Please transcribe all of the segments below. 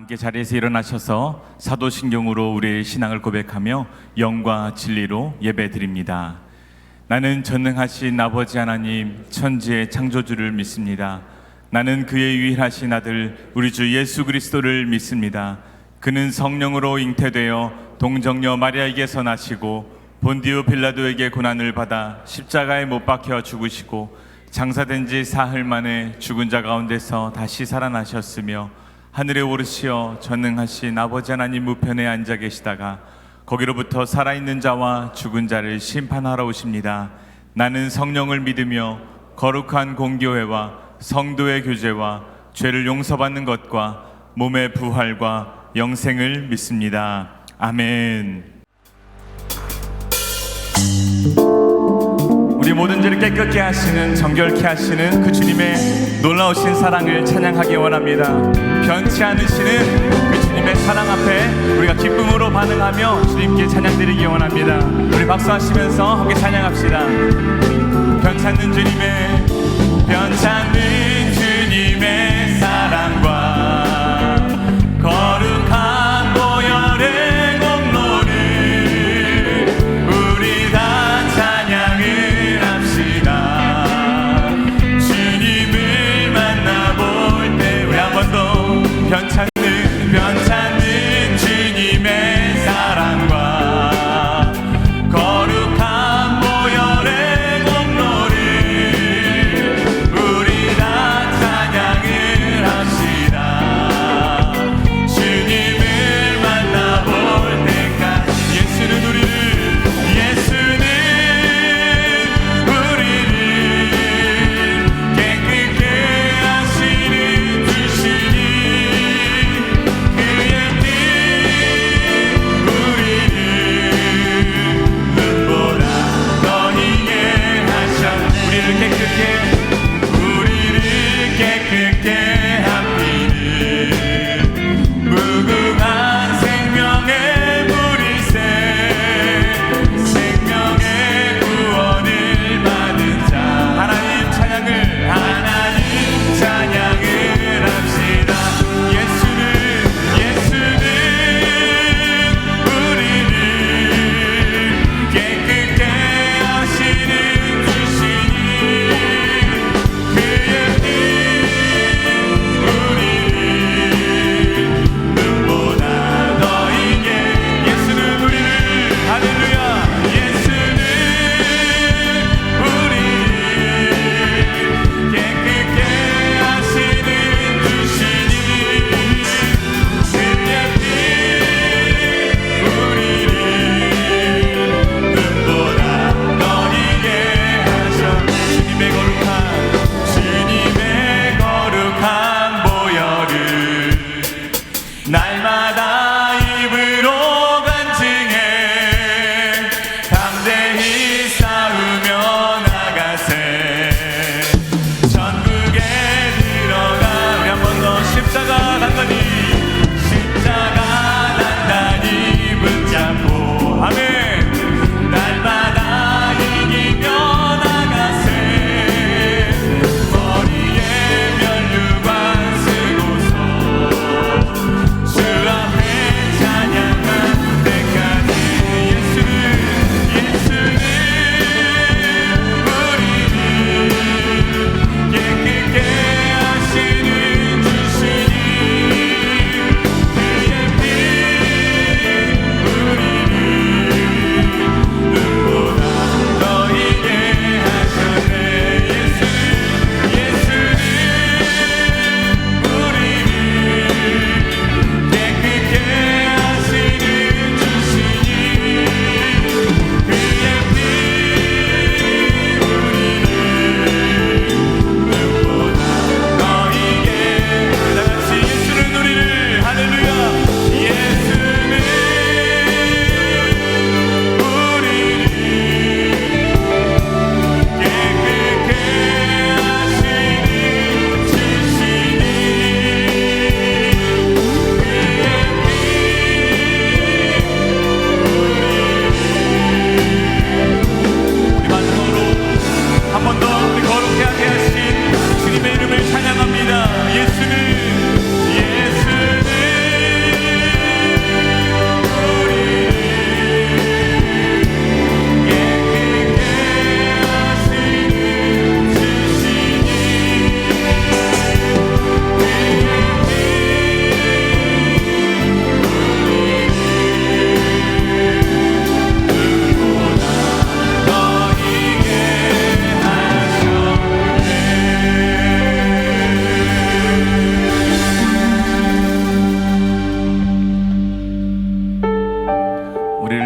함께 자리에서 일어나셔서 사도신경으로 우리의 신앙을 고백하며 영과 진리로 예배드립니다. 나는 전능하신 아버지 하나님 천지의 창조주를 믿습니다. 나는 그의 유일하신 아들 우리 주 예수 그리스도를 믿습니다. 그는 성령으로 잉태되어 동정녀 마리아에게서 나시고 본디오 빌라도에게 고난을 받아 십자가에 못 박혀 죽으시고 장사된 지 사흘 만에 죽은 자 가운데서 다시 살아나셨으며 하늘에 오르시어 전능하신 아버지 하나님 우편에 앉아 계시다가 거기로부터 살아있는 자와 죽은 자를 심판하러 오십니다. 나는 성령을 믿으며 거룩한 공교회와 성도의 교제와 죄를 용서받는 것과 몸의 부활과 영생을 믿습니다. 아멘. 우리 모든 죄를 깨끗게 하시는, 정결케 하시는 그 주님의 놀라우신 사랑을 찬양하기 원합니다. 변치 않으시는 그 주님의 사랑 앞에 우리가 기쁨으로 반응하며 주님께 찬양드리기 원합니다. 우리 박수하시면서 함께 찬양합시다. 변찮는 주님의, 변찮는 주님의 사랑과 거룩한 보혈의 공로를 우리 다 찬양을 합시다. 주님을 만나볼 때 우리 한 번 더 변찮는 주님의 사랑과 거룩한 보혈의 공로를 우리 다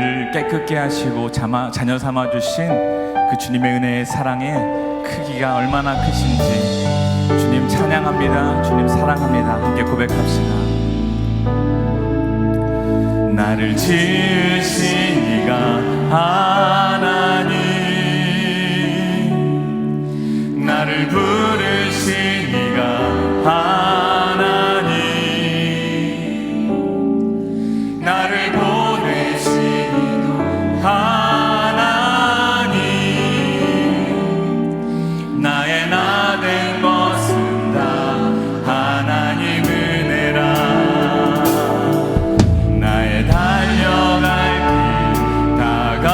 우리를 깨끗게 하시고 자녀 삼아 주신 그 주님의 은혜의 사랑의 크기가 얼마나 크신지 주님 찬양합니다. 주님 사랑합니다. 함께 고백합시다. 나를 지으신 이가 하나님, 나를 부르신 이가 하나님, 나를 보내신 이가 하나님, 나의 나 된 것은 다 하나님 은혜라. 나의 달려갈 길 다가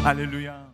할렐루야.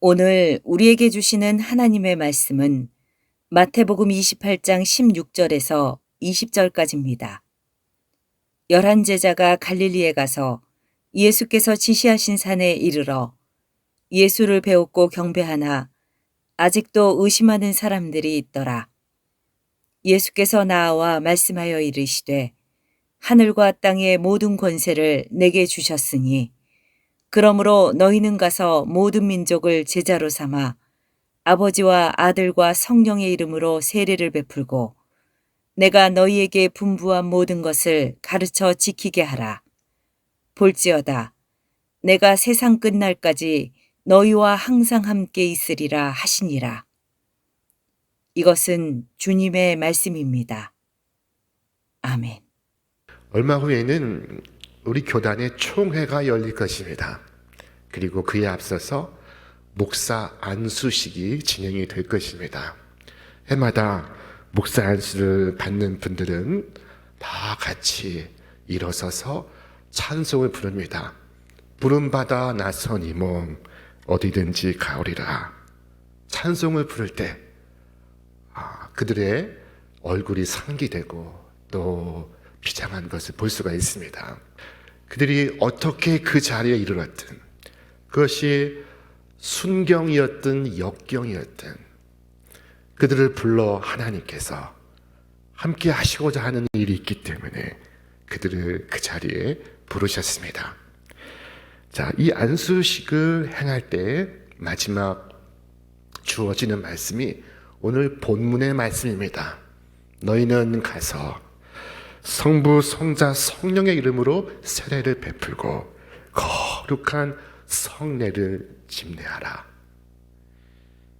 오늘 우리에게 주시는 하나님의 말씀은 마태복음 28장 16절에서 20절까지입니다. 11 제자가 갈릴리에 가서 예수께서 지시하신 산에 이르러 예수를 배웠고 경배하나 아직도 의심하는 사람들이 있더라. 예수께서 나와 말씀하여 이르시되 하늘과 땅의 모든 권세를 내게 주셨으니 그러므로 너희는 가서 모든 민족을 제자로 삼아 아버지와 아들과 성령의 이름으로 세례를 베풀고 내가 너희에게 분부한 모든 것을 가르쳐 지키게 하라. 볼지어다 내가 세상 끝날까지 너희와 항상 함께 있으리라 하시니라. 이것은 주님의 말씀입니다. 아멘. 얼마 후에는 우리 교단의 총회가 열릴 것입니다. 그리고 그에 앞서서 목사 안수식이 진행이 될 것입니다. 해마다 목사 안수를 받는 분들은 다 같이 일어서서 찬송을 부릅니다. 부름받아 나선 이 몸 어디든지 가오리라. 찬송을 부를 때 그들의 얼굴이 상기되고 또 비장한 것을 볼 수가 있습니다. 그들이 어떻게 그 자리에 이르렀든, 그것이 순경이었든 역경이었든 그들을 불러 하나님께서 함께 하시고자 하는 일이 있기 때문에 그들을 그 자리에 부르셨습니다. 자, 이 안수식을 행할 때 마지막 주어지는 말씀이 오늘 본문의 말씀입니다. 너희는 가서 성부, 성자, 성령의 이름으로 세례를 베풀고 거룩한 성례를 집례하라.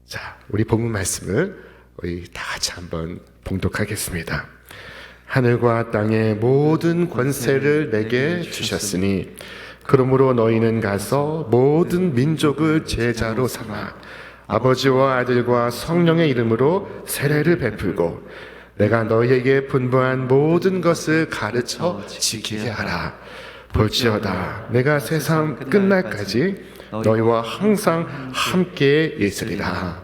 자, 우리 본문 말씀을 우리 다 같이 한번 봉독하겠습니다. 하늘과 땅의 모든 권세를 내게 주셨으니 그러므로 너희는 가서 모든 민족을 제자로 삼아 아버지와 아들과 성령의 이름으로 세례를 베풀고 내가 너희에게 분부한 모든 것을 가르쳐 지키게 하라. 볼지어다 내가 세상 끝날까지 너희와 항상 함께 있으리라.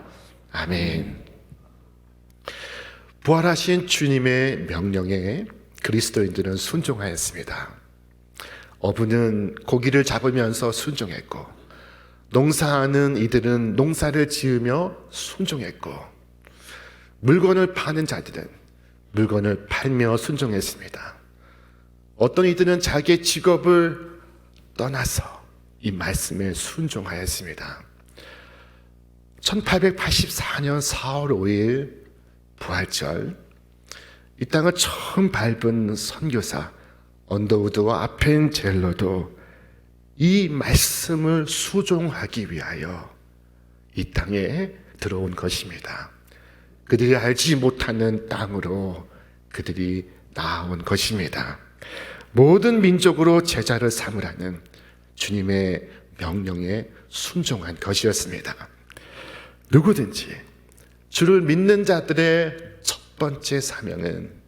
아멘. 부활하신 주님의 명령에 그리스도인들은 순종하였습니다. 어부는 고기를 잡으면서 순종했고, 농사하는 이들은 농사를 지으며 순종했고, 물건을 파는 자들은 물건을 팔며 순종했습니다. 어떤 이들은 자기의 직업을 떠나서 이 말씀에 순종하였습니다. 1884년 4월 5일 부활절, 이 땅을 처음 밟은 선교사 언더우드와 아펜젤러도 이 말씀을 수종하기 위하여 이 땅에 들어온 것입니다. 그들이 알지 못하는 땅으로 그들이 나온 것입니다. 모든 민족으로 제자를 삼으라는 주님의 명령에 순종한 것이었습니다. 누구든지 주를 믿는 자들의 첫 번째 사명은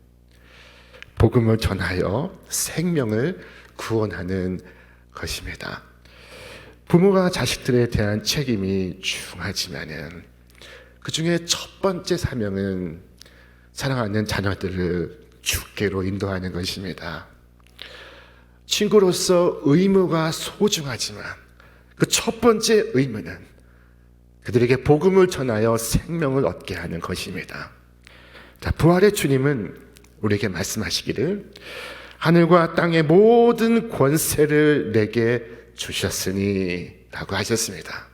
복음을 전하여 생명을 구원하는 것입니다. 부모가 자식들에 대한 책임이 중하지만은 그 중에 첫 번째 사명은 사랑하는 자녀들을 주께로 인도하는 것입니다. 친구로서 의무가 소중하지만 그 첫 번째 의무는 그들에게 복음을 전하여 생명을 얻게 하는 것입니다. 자, 부활의 주님은 우리에게 말씀하시기를 하늘과 땅의 모든 권세를 내게 주셨으니 라고 하셨습니다.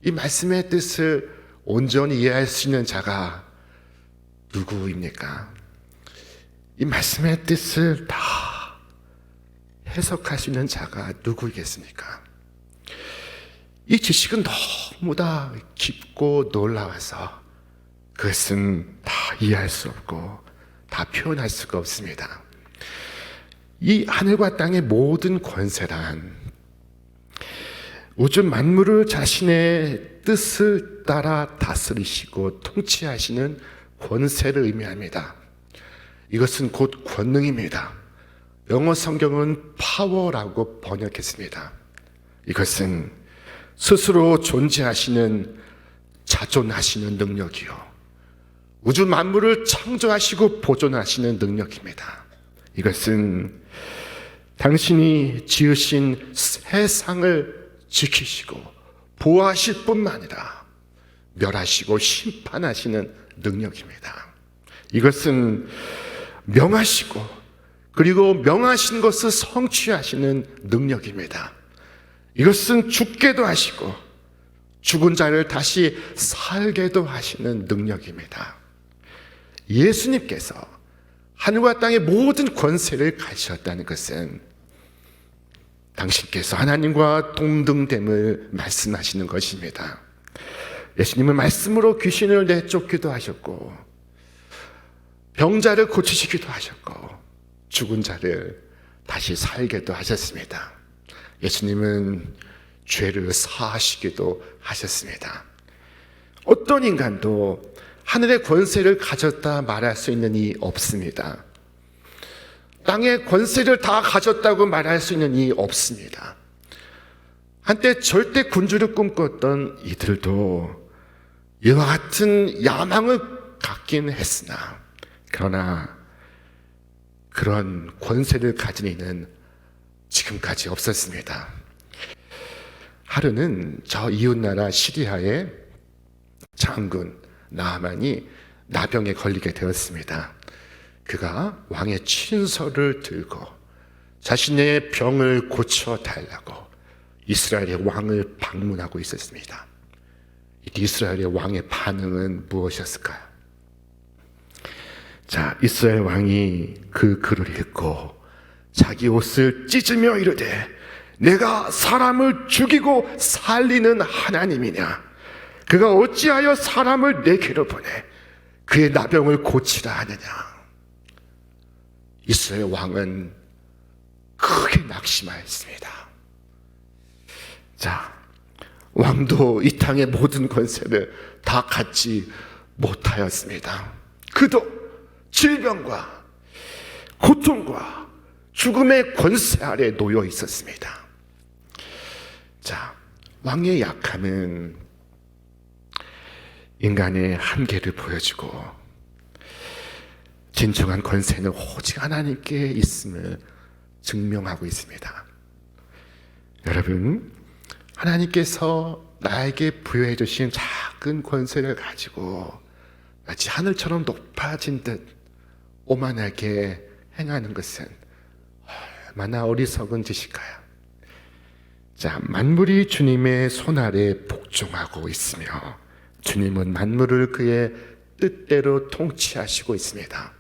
이 말씀의 뜻을 온전히 이해할 수 있는 자가 누구입니까? 이 말씀의 뜻을 다 해석할 수 있는 자가 누구이겠습니까? 이 지식은 너무 다 깊고 놀라워서 그것은 다 이해할 수 없고 다 표현할 수가 없습니다. 이 하늘과 땅의 모든 권세란 우주 만물을 자신의 뜻을 따라 다스리시고 통치하시는 권세를 의미합니다. 이것은 곧 권능입니다. 영어 성경은 파워라고 번역했습니다. 이것은 스스로 존재하시는 자존하시는 능력이요, 우주 만물을 창조하시고 보존하시는 능력입니다. 이것은 당신이 지으신 세상을 지키시고 보호하실 뿐만 아니라 멸하시고 심판하시는 능력입니다. 이것은 명하시고 그리고 명하신 것을 성취하시는 능력입니다. 이것은 죽게도 하시고 죽은 자를 다시 살게도 하시는 능력입니다. 예수님께서 하늘과 땅의 모든 권세를 가지셨다는 것은 당신께서 하나님과 동등됨을 말씀하시는 것입니다. 예수님은 말씀으로 귀신을 내쫓기도 하셨고 병자를 고치시기도 하셨고 죽은 자를 다시 살게도 하셨습니다. 예수님은 죄를 사하시기도 하셨습니다. 어떤 인간도 하늘의 권세를 가졌다 말할 수 있는 이 없습니다. 땅의 권세를 다 가졌다고 말할 수 있는 이 없습니다. 한때 절대 군주를 꿈꿨던 이들도 이와 같은 야망을 갖긴 했으나 그러나 그런 권세를 가진 이는 지금까지 없었습니다. 하루는 저 이웃나라 시리아의 장군 나아만이 나병에 걸리게 되었습니다. 그가 왕의 친서를 들고 자신의 병을 고쳐달라고 이스라엘의 왕을 방문하고 있었습니다. 이스라엘의 왕의 반응은 무엇이었을까요? 자, 이스라엘 왕이 그 글을 읽고 자기 옷을 찢으며 이르되 내가 사람을 죽이고 살리는 하나님이냐? 그가 어찌하여 사람을 내게로 보내 그의 나병을 고치라 하느냐? 이스라엘 왕은 크게 낙심하였습니다. 자, 왕도 이 땅의 모든 권세를 다 갖지 못하였습니다. 그도 질병과 고통과 죽음의 권세 아래 놓여 있었습니다. 자, 왕의 약함은 인간의 한계를 보여주고 진정한 권세는 오직 하나님께 있음을 증명하고 있습니다. 여러분, 하나님께서 나에게 부여해 주신 작은 권세를 가지고 마치 하늘처럼 높아진 듯 오만하게 행하는 것은 얼마나 어리석은 짓일까요? 자, 만물이 주님의 손 아래 복종하고 있으며 주님은 만물을 그의 뜻대로 통치하시고 있습니다.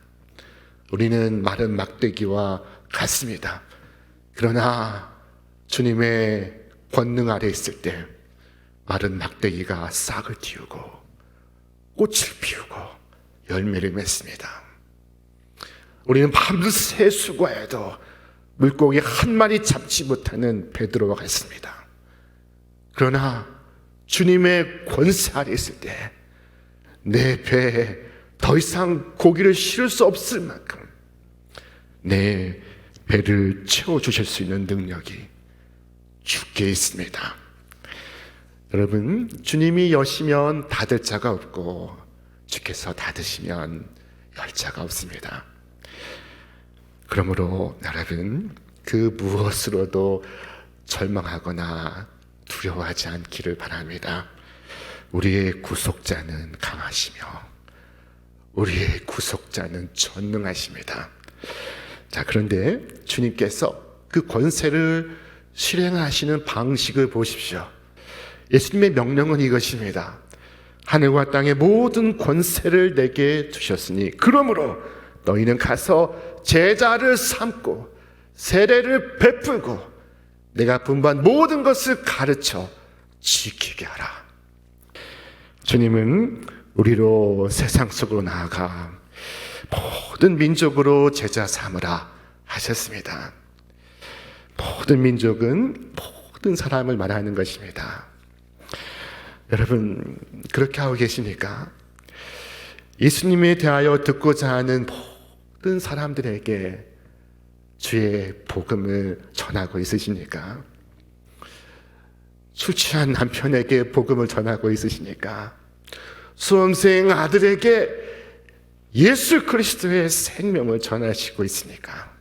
우리는 마른 막대기와 같습니다. 그러나 주님의 권능 아래 있을 때 마른 막대기가 싹을 틔우고 꽃을 피우고 열매를 맺습니다. 우리는 밤새 수고해도 물고기 한 마리 잡지 못하는 베드로와 같습니다. 그러나 주님의 권세 아래 있을 때 내 배에 더 이상 고기를 실을 수 없을 만큼 내 배를 채워주실 수 있는 능력이 주께 있습니다. 여러분, 주님이 여시면 닫을 자가 없고 주께서 닫으시면 열 자가 없습니다. 그러므로 여러분, 그 무엇으로도 절망하거나 두려워하지 않기를 바랍니다. 우리의 구속자는 강하시며 우리의 구속자는 전능하십니다. 자, 그런데 주님께서 그 권세를 실행하시는 방식을 보십시오. 예수님의 명령은 이것입니다. 하늘과 땅의 모든 권세를 내게 주셨으니 그러므로 너희는 가서 제자를 삼고 세례를 베풀고 내가 분부한 모든 것을 가르쳐 지키게 하라. 주님은 우리로 세상 속으로 나아가 모든 민족으로 제자 삼으라 하셨습니다. 모든 민족은 모든 사람을 말하는 것입니다. 여러분, 그렇게 하고 계십니까? 예수님에 대하여 듣고자 하는 모든 사람들에게 주의 복음을 전하고 있으십니까? 술 취한 남편에게 복음을 전하고 있으십니까? 수험생 아들에게 예수 그리스도의 생명을 전하시고 있습니까?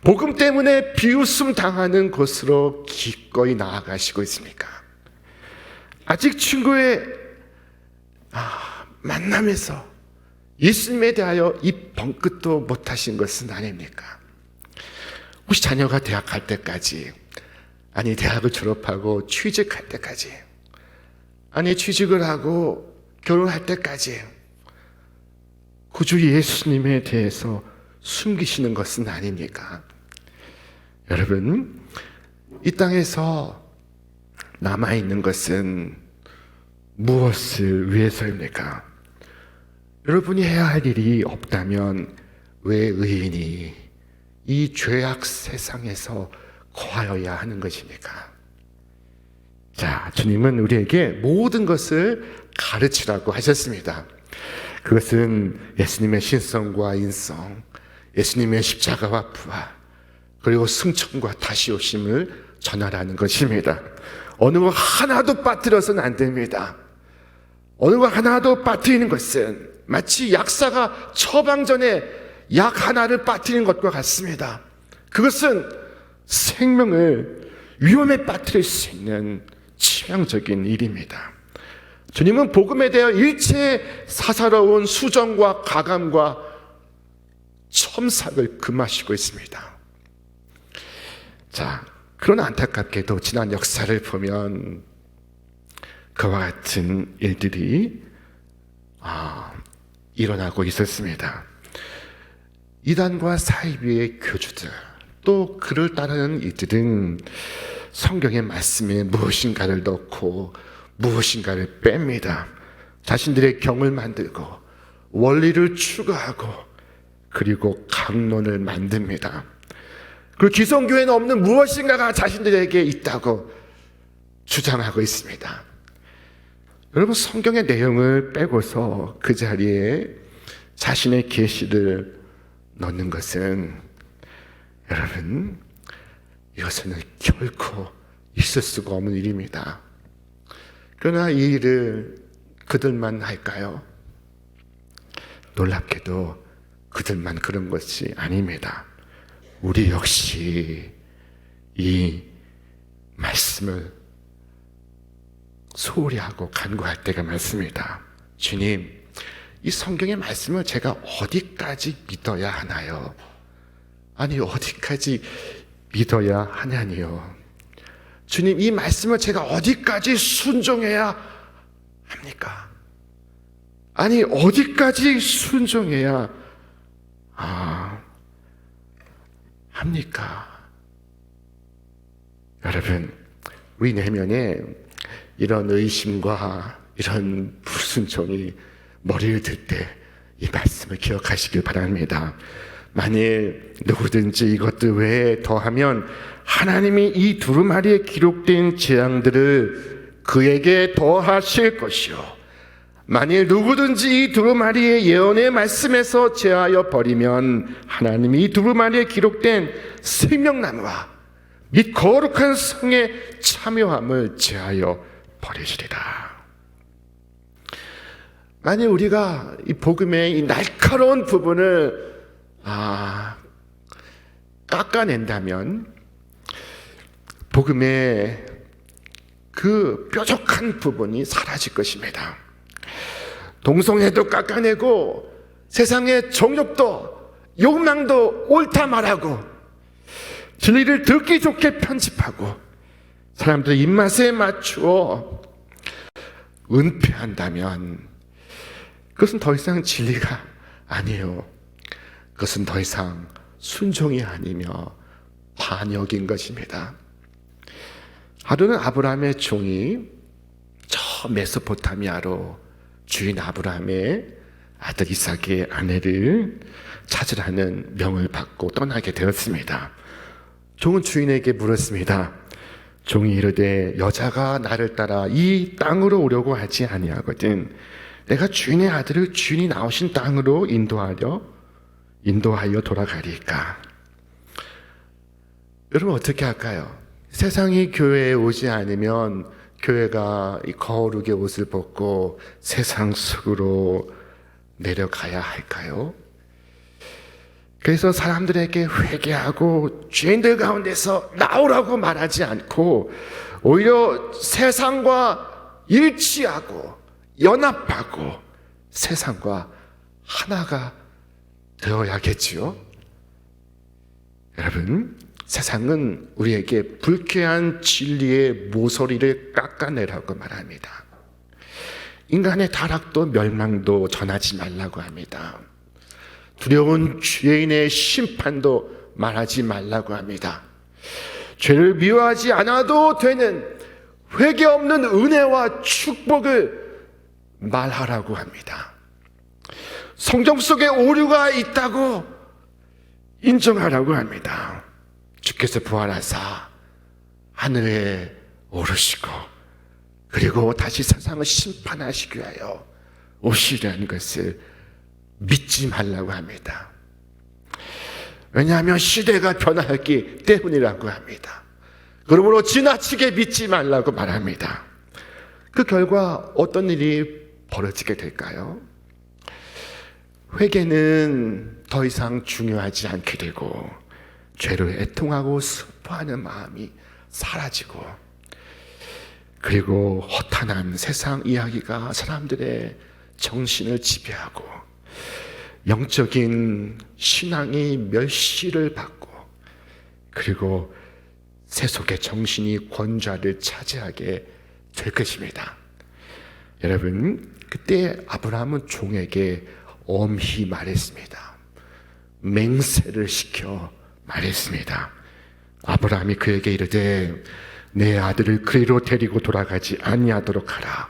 복음 때문에 비웃음 당하는 곳으로 기꺼이 나아가시고 있습니까? 아직 친구의 만남에서 예수님에 대하여 입 번긋도 못하신 것은 아닙니까? 혹시 자녀가 대학 갈 때까지, 아니 대학을 졸업하고 취직할 때까지, 아니 취직을 하고 결혼할 때까지 구주 예수님에 대해서 숨기시는 것은 아닙니까? 여러분, 이 땅에서 남아있는 것은 무엇을 위해서입니까? 여러분이 해야 할 일이 없다면 왜 의인이 이 죄악 세상에서 거하여야 하는 것입니까? 자, 주님은 우리에게 모든 것을 가르치라고 하셨습니다. 그것은 예수님의 신성과 인성, 예수님의 십자가와 부활, 그리고 승천과 다시 오심을 전하라는 것입니다. 어느 것 하나도 빠뜨려서는 안 됩니다. 어느 것 하나도 빠뜨리는 것은 마치 약사가 처방전에 약 하나를 빠뜨리는 것과 같습니다. 그것은 생명을 위험에 빠뜨릴 수 있는 치명적인 일입니다. 주님은 복음에 대해 일체의 사사로운 수정과 가감과 첨삭을 금하시고 있습니다. 자, 그러나 안타깝게도 지난 역사를 보면 그와 같은 일들이 일어나고 있었습니다. 이단과 사이비의 교주들, 또 그를 따르는 이들은 성경의 말씀에 무엇인가를 넣고 무엇인가를 뺍니다. 자신들의 경을 만들고 원리를 추가하고 그리고 강론을 만듭니다. 그리고 기성교회는 없는 무엇인가가 자신들에게 있다고 주장하고 있습니다. 여러분, 성경의 내용을 빼고서 그 자리에 자신의 계시를 넣는 것은, 여러분, 이것은 결코 있을 수가 없는 일입니다. 그러나 이 일을 그들만 할까요? 놀랍게도 그들만 그런 것이 아닙니다. 우리 역시 이 말씀을 소홀히 하고 간구할 때가 많습니다. 주님, 이 성경의 말씀을 제가 어디까지 믿어야 하나요? 아니, 어디까지 믿어야 하냐니요. 주님, 이 말씀을 제가 어디까지 순종해야 합니까? 아니, 어디까지 순종해야 합니까? 여러분, 우리 내면에 이런 의심과 이런 불순종이 머리를 들 때 이 말씀을 기억하시길 바랍니다. 만일 누구든지 이것들 외에 더하면 하나님이 이 두루마리에 기록된 재앙들을 그에게 더하실 것이요, 만일 누구든지 이 두루마리의 예언의 말씀에서 제하여 버리면 하나님이 이 두루마리에 기록된 생명나무와 및 거룩한 성의 참여함을 제하여 버리시리라. 만일 우리가 이 복음의 이 날카로운 부분을 깎아낸다면 복음의 그 뾰족한 부분이 사라질 것입니다. 동성애도 깎아내고 세상의 정욕도 욕망도 옳다 말하고 진리를 듣기 좋게 편집하고 사람들의 입맛에 맞추어 은폐한다면 그것은 더 이상 진리가 아니에요. 그것은 더 이상 순종이 아니며 반역인 것입니다. 하루는 아브라함의 종이 저 메소포타미아로 주인 아브라함의 아들 이삭의 아내를 찾으라는 명을 받고 떠나게 되었습니다. 종은 주인에게 물었습니다. 종이 이르되 여자가 나를 따라 이 땅으로 오려고 하지 아니하거든 내가 주인의 아들을 주인이 나오신 땅으로 인도하여 돌아가리까? 여러분, 어떻게 할까요? 세상이 교회에 오지 않으면 교회가 이 거룩의 옷을 벗고 세상 속으로 내려가야 할까요? 그래서 사람들에게 회개하고 죄인들 가운데서 나오라고 말하지 않고 오히려 세상과 일치하고 연합하고 세상과 하나가 되어야겠지요. 여러분, 세상은 우리에게 불쾌한 진리의 모서리를 깎아내라고 말합니다. 인간의 타락도 멸망도 전하지 말라고 합니다. 두려운 죄인의 심판도 말하지 말라고 합니다. 죄를 미워하지 않아도 되는 회개 없는 은혜와 축복을 말하라고 합니다. 성경 속에 오류가 있다고 인정하라고 합니다. 주께서 부활하사 하늘에 오르시고 그리고 다시 세상을 심판하시기 위하여 오시려는 것을 믿지 말라고 합니다. 왜냐하면 시대가 변화했기 때문이라고 합니다. 그러므로 지나치게 믿지 말라고 말합니다. 그 결과 어떤 일이 벌어지게 될까요? 회개는 더 이상 중요하지 않게 되고 죄를 애통하고 슬퍼하는 마음이 사라지고 그리고 허탄한 세상 이야기가 사람들의 정신을 지배하고 영적인 신앙이 멸시를 받고 그리고 세속의 정신이 권좌를 차지하게 될 것입니다. 여러분, 그때 아브라함은 종에게 엄히 말했습니다. 맹세를 시켜 말했습니다. 아브라함이 그에게 이르되 내 아들을 그리로 데리고 돌아가지 아니하도록 하라.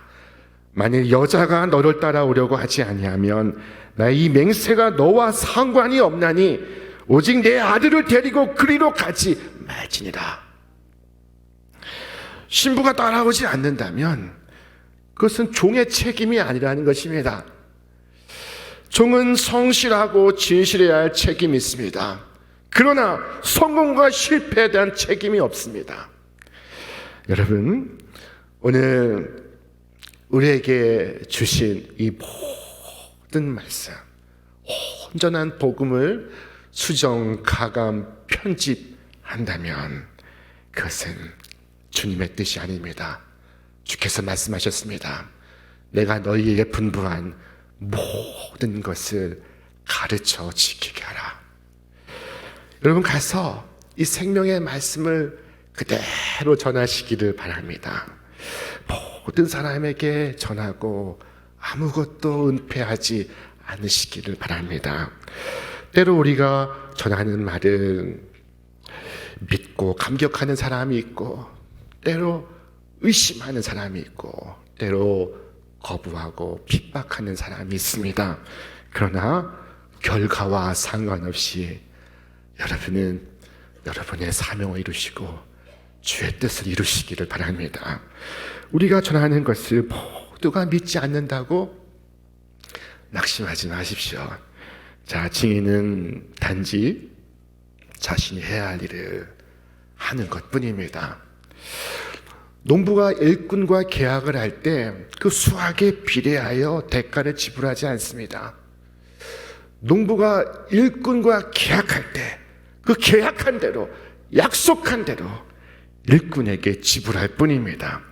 만일 여자가 너를 따라오려고 하지 아니하면 나의 이 맹세가 너와 상관이 없나니 오직 내 아들을 데리고 그리로 가지 말지니라. 신부가 따라오지 않는다면 그것은 종의 책임이 아니라는 것입니다. 종은 성실하고 진실해야 할 책임이 있습니다. 그러나 성공과 실패에 대한 책임이 없습니다. 여러분, 오늘 우리에게 주신 이 모든 말씀, 온전한 복음을 수정, 가감, 편집한다면 그것은 주님의 뜻이 아닙니다. 주께서 말씀하셨습니다. 내가 너희에게 분부한 모든 것을 가르쳐 지키게 하라. 여러분, 가서 이 생명의 말씀을 그대로 전하시기를 바랍니다. 모든 사람에게 전하고 아무것도 은폐하지 않으시기를 바랍니다. 때로 우리가 전하는 말은 믿고 감격하는 사람이 있고 때로 의심하는 사람이 있고 때로 거부하고 핍박하는 사람이 있습니다. 그러나 결과와 상관없이 여러분은 여러분의 사명을 이루시고 주의 뜻을 이루시기를 바랍니다. 우리가 전하는 것을 모두가 믿지 않는다고 낙심하지 마십시오. 자, 증인은 단지 자신이 해야 할 일을 하는 것뿐입니다. 농부가 일꾼과 계약을 할 때 그 수확에 비례하여 대가를 지불하지 않습니다. 농부가 일꾼과 계약할 때 그 계약한 대로, 약속한 대로 일꾼에게 지불할 뿐입니다.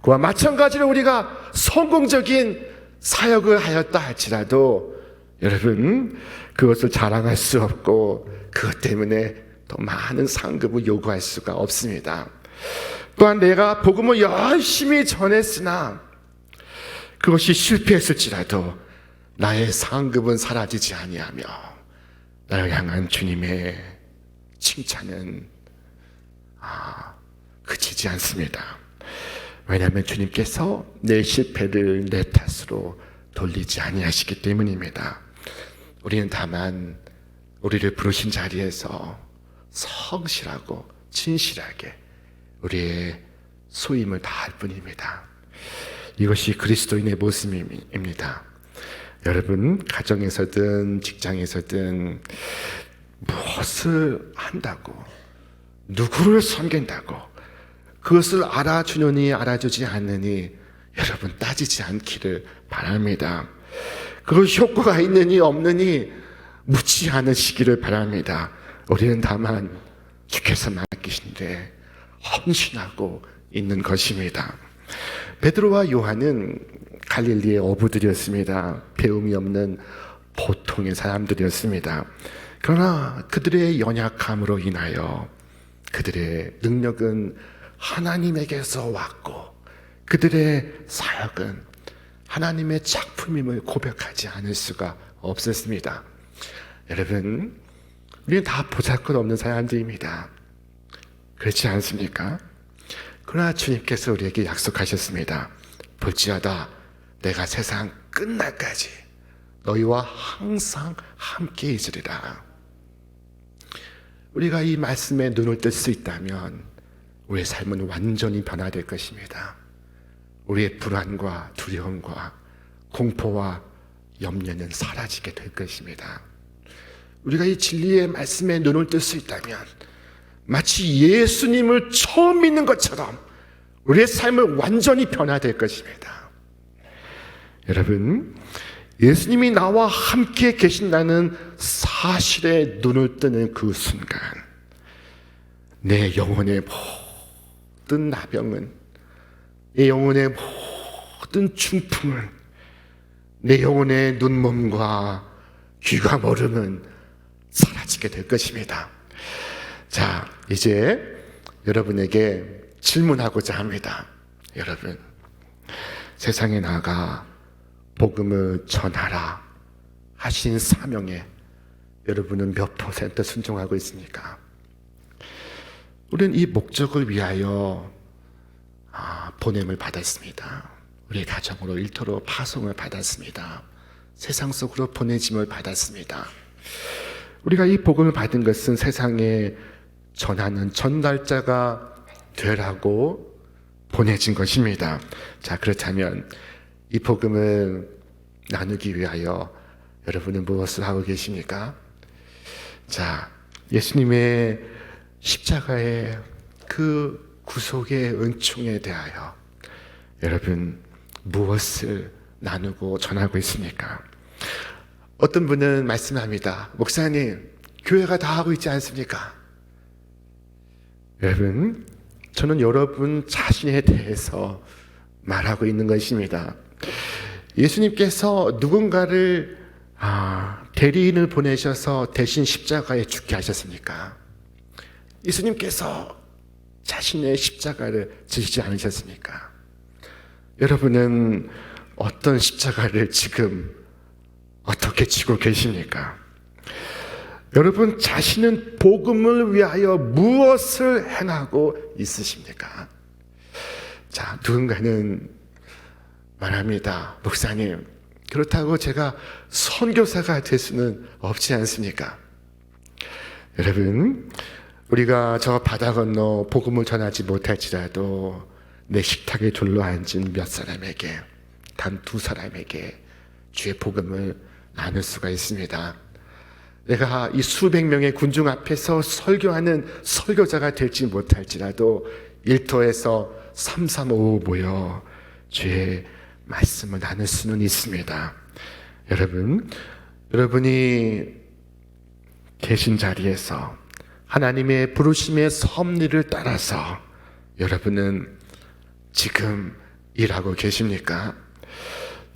그와 마찬가지로 우리가 성공적인 사역을 하였다 할지라도 여러분, 그것을 자랑할 수 없고 그것 때문에 더 많은 상급을 요구할 수가 없습니다. 또한 내가 복음을 열심히 전했으나 그것이 실패했을지라도 나의 상급은 사라지지 아니하며 나를 향한 주님의 칭찬은 그치지 않습니다. 왜냐하면 주님께서 내 실패를 내 탓으로 돌리지 아니하시기 때문입니다. 우리는 다만 우리를 부르신 자리에서 성실하고 진실하게 우리의 소임을 다할 뿐입니다. 이것이 그리스도인의 모습입니다. 여러분, 가정에서든 직장에서든 무엇을 한다고, 누구를 섬긴다고 그것을 알아주느니 알아주지 않느니 여러분 따지지 않기를 바랍니다. 그것이 효과가 있느니 없느니 묻지 않으시기를 바랍니다. 우리는 다만 주께서 맡기신 데 헌신하고 있는 것입니다. 베드로와 요한은 갈릴리의 어부들이었습니다. 배움이 없는 보통의 사람들이었습니다. 그러나 그들의 연약함으로 인하여 그들의 능력은 하나님에게서 왔고 그들의 사역은 하나님의 작품임을 고백하지 않을 수가 없었습니다. 여러분, 우리는 다 보잘것없는 사람들입니다. 그렇지 않습니까? 그러나 주님께서 우리에게 약속하셨습니다. 볼지어다 내가 세상 끝날까지 너희와 항상 함께 있으리라. 우리가 이 말씀에 눈을 뜰 수 있다면 우리의 삶은 완전히 변화될 것입니다. 우리의 불안과 두려움과 공포와 염려는 사라지게 될 것입니다. 우리가 이 진리의 말씀에 눈을 뜰 수 있다면 마치 예수님을 처음 믿는 것처럼 우리의 삶은 완전히 변화될 것입니다. 여러분, 예수님이 나와 함께 계신다는 사실에 눈을 뜨는 그 순간 내 영혼의 모든 나병은, 내 영혼의 모든 중풍은, 내 영혼의 눈먼과 귀가 멀음은 사라지게 될 것입니다. 자, 이제 여러분에게 질문하고자 합니다. 여러분, 세상에 나가 복음을 전하라 하신 사명에 여러분은 몇 % 순종하고 있습니까? 우리는 이 목적을 위하여 보냄을 받았습니다. 우리 가정으로 일터로 파송을 받았습니다. 세상 속으로 보내짐을 받았습니다. 우리가 이 복음을 받은 것은 세상에 전하는 전달자가 되라고 보내진 것입니다. 자, 그렇다면 이 복음을 나누기 위하여 여러분은 무엇을 하고 계십니까? 자, 예수님의 십자가의 그 구속의 은총에 대하여 여러분 무엇을 나누고 전하고 있습니까? 어떤 분은 말씀합니다. 목사님, 교회가 다 하고 있지 않습니까? 여러분, 저는 여러분 자신에 대해서 말하고 있는 것입니다. 예수님께서 누군가를 대리인을 보내셔서 대신 십자가에 죽게 하셨습니까? 예수님께서 자신의 십자가를 지시지 않으셨습니까? 여러분은 어떤 십자가를 지금 어떻게 지고 계십니까? 여러분 자신은 복음을 위하여 무엇을 행하고 있으십니까? 자, 누군가는 말합니다. 목사님, 그렇다고 제가 선교사가 될 수는 없지 않습니까? 여러분, 우리가 저 바다 건너 복음을 전하지 못할지라도 내 식탁에 둘러앉은 몇 사람에게, 단 2사람에게 주의 복음을 나눌 수가 있습니다. 내가 이 수백 명의 군중 앞에서 설교하는 설교자가 될지 못할지라도 일터에서 335 모여 주의 말씀을 나눌 수는 있습니다. 여러분이 계신 자리에서 하나님의 부르심의 섭리를 따라서 여러분은 지금 일하고 계십니까?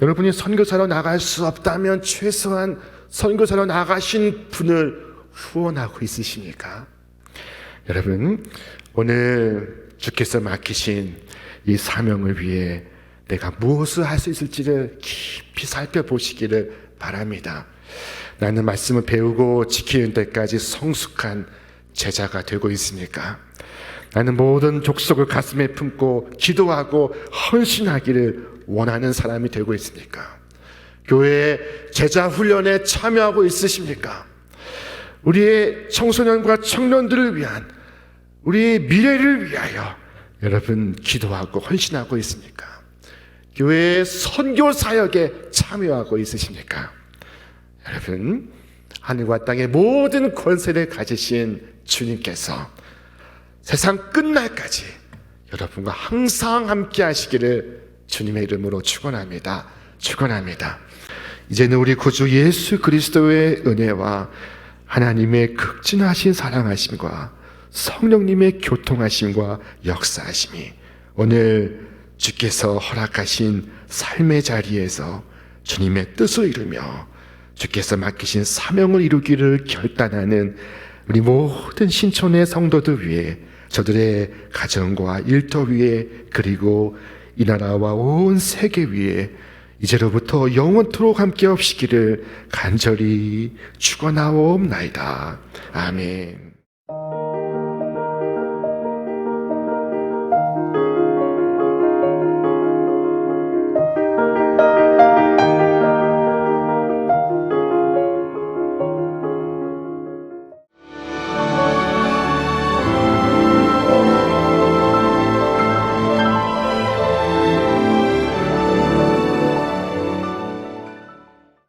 여러분이 선교사로 나갈 수 없다면 최소한 선교사로 나가신 분을 후원하고 있으십니까? 여러분, 오늘 주께서 맡기신 이 사명을 위해 내가 무엇을 할 수 있을지를 깊이 살펴보시기를 바랍니다. 나는 말씀을 배우고 지키는 데까지 성숙한 제자가 되고 있습니까? 나는 모든 족속을 가슴에 품고 기도하고 헌신하기를 원하는 사람이 되고 있습니까? 교회 제자 훈련에 참여하고 있으십니까? 우리의 청소년과 청년들을 위한 우리의 미래를 위하여 여러분 기도하고 헌신하고 있습니까? 교회의 선교 사역에 참여하고 있으십니까? 여러분, 하늘과 땅의 모든 권세를 가지신 주님께서 세상 끝날까지 여러분과 항상 함께 하시기를 주님의 이름으로 축원합니다. 축원합니다. 이제는 우리 구주 예수 그리스도의 은혜와 하나님의 극진하신 사랑하심과 성령님의 교통하심과 역사하심이 오늘 주께서 허락하신 삶의 자리에서 주님의 뜻을 이루며 주께서 맡기신 사명을 이루기를 결단하는 우리 모든 신촌의 성도들 위해, 저들의 가정과 일터 위에, 그리고 이 나라와 온 세계 위에 이제로부터 영원토록 함께 없시기를 간절히 축원하옵나이다. 아멘.